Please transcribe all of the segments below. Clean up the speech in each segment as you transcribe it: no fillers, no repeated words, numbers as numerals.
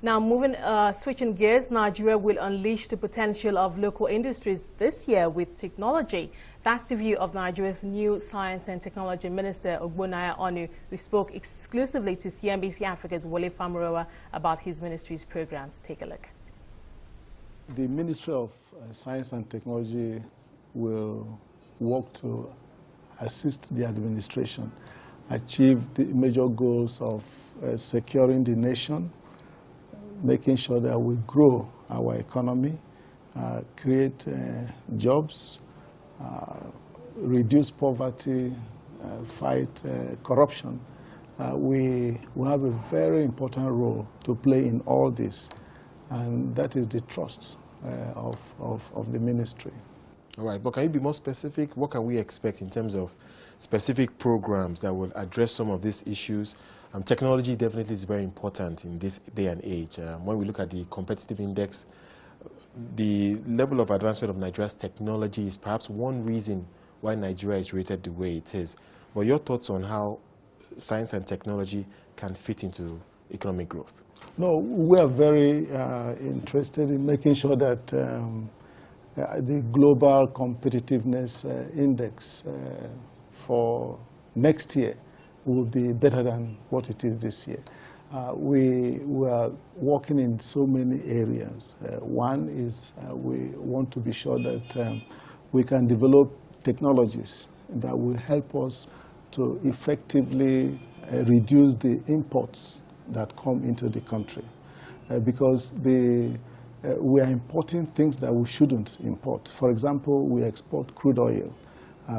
Now, switching gears, Nigeria will unleash the potential of local industries this year with technology. That's the view of Nigeria's new Science and Technology Minister, Ogbonnaya Onu, who spoke exclusively to CNBC Africa's Wole Famurewa about his ministry's programs. Take a look. The Ministry of Science and Technology will work to assist the administration achieve the major goals of securing the nation, making sure that we grow our economy, create jobs, reduce poverty, fight corruption. We have a very important role to play in all this, and that is the trust of the ministry. All right, but can you be more specific? What can we expect in terms of specific programs that will address some of these issues? Technology definitely is very important in this day and age. When we look at the competitive index, the level of advancement of Nigeria's technology is perhaps one reason why Nigeria is rated the way it is. But your thoughts on how science and technology can fit into economic growth? No, we are very interested in making sure that the global competitiveness index for next year will be better than what it is this year. We are working in so many areas. One is we want to be sure that we can develop technologies that will help us to effectively reduce the imports that come into the country. Because we are importing things that we shouldn't import. For example, we export crude oil.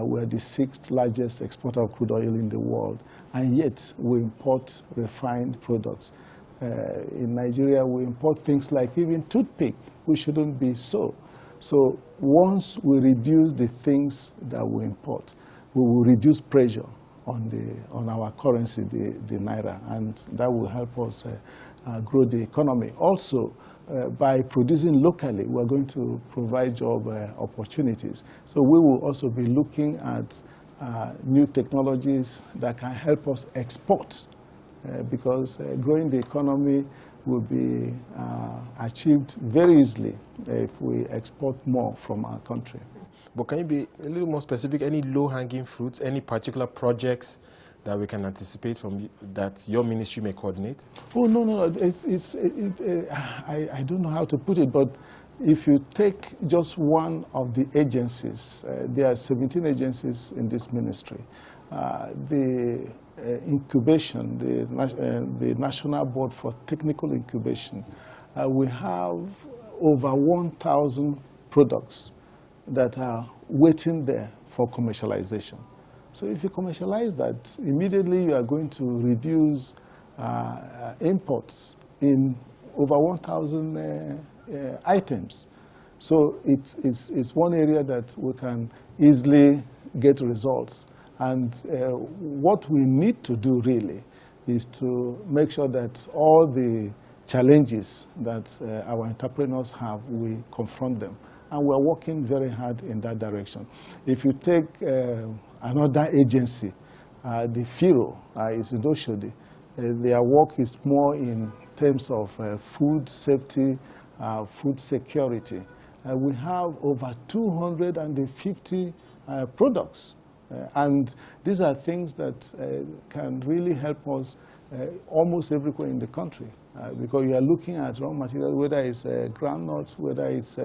We are the 6th largest exporter of crude oil in the world, and yet we import refined products. In Nigeria, we import things like even toothpick. We shouldn't be so. So once we reduce the things that we import, we will reduce pressure on our currency, the naira, and that will help us grow the economy. Also, by producing locally, we're going to provide job opportunities. So we will also be looking at new technologies that can help us export, because growing the economy will be achieved very easily if we export more from our country. But can you be a little more specific? Any low-hanging fruits, any particular projects that we can anticipate from that your ministry may coordinate? Oh, no. I don't know how to put it, but if you take just one of the agencies, there are 17 agencies in this ministry. The incubation, the National Board for Technical Incubation, we have over 1,000 products that are waiting there for commercialization. So if you commercialize that, immediately you are going to reduce imports in over 1,000 items. So it's one area that we can easily get results. And what we need to do really is to make sure that all the challenges that our entrepreneurs have, we confront them. And we're working very hard in that direction. If you take another agency, the FIRO, is in Oshodi, their work is more in terms of food safety, food security. We have over 250 products. And these are things that can really help us almost everywhere in the country. Because you are looking at raw material, whether it's groundnuts, whether it's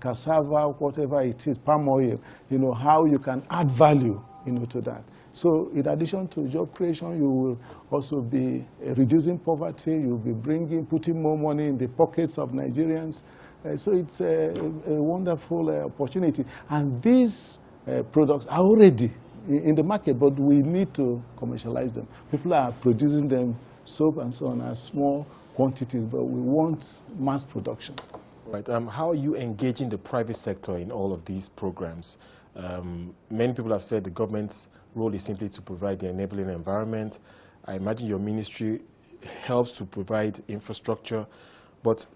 cassava, whatever it is, palm oil, how you can add value, to that. So in addition to job creation, you will also be reducing poverty, you'll be putting more money in the pockets of Nigerians. So it's a wonderful opportunity. And these products are already in the market, but we need to commercialize them. People are producing them, soap and so on, as small quantities, but we want mass production. Right. How are you engaging the private sector in all of these programs? Many people have said the government's role is simply to provide the enabling environment. I imagine your ministry helps to provide infrastructure, but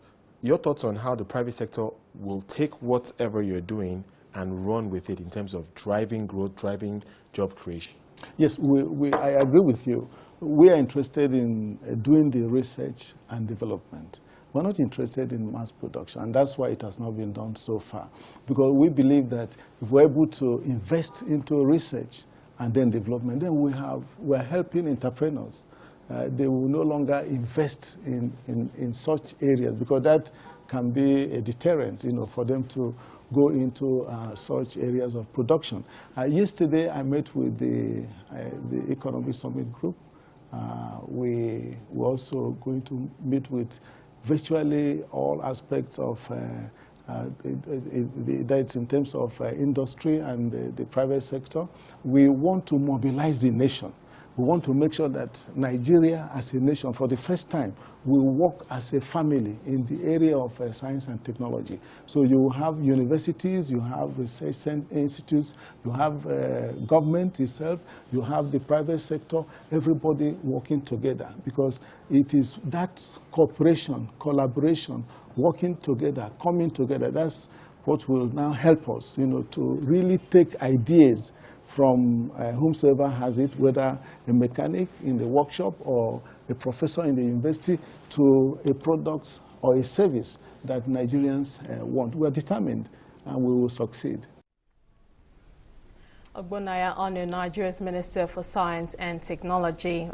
your thoughts on how the private sector will take whatever you're doing and run with it in terms of driving growth, driving job creation? Yes, I agree with you. we are interested in doing the research and development. We're not interested in mass production, and that's why it has not been done so far. Because we believe that if we're able to invest into research and then development, then we're helping entrepreneurs. They will no longer invest in such areas, because that can be a deterrent, for them to go into such areas of production. Yesterday, I met with the Economic Summit Group. We were also going to meet with virtually all aspects of that's in terms of industry and the private sector. We want to mobilize the nation. We want to make sure that Nigeria as a nation, for the first time, will work as a family in the area of science and technology. So you have universities, you have research institutes, you have government itself, you have the private sector, everybody working together, because it is that cooperation, collaboration, working together, coming together, that's what will now help us, to really take ideas from whomsoever has it, whether a mechanic in the workshop or a professor in the university, to a product or a service that Nigerians want. We are determined and we will succeed. Ogbonnaya Onu, Nigeria's Minister for Science and Technology.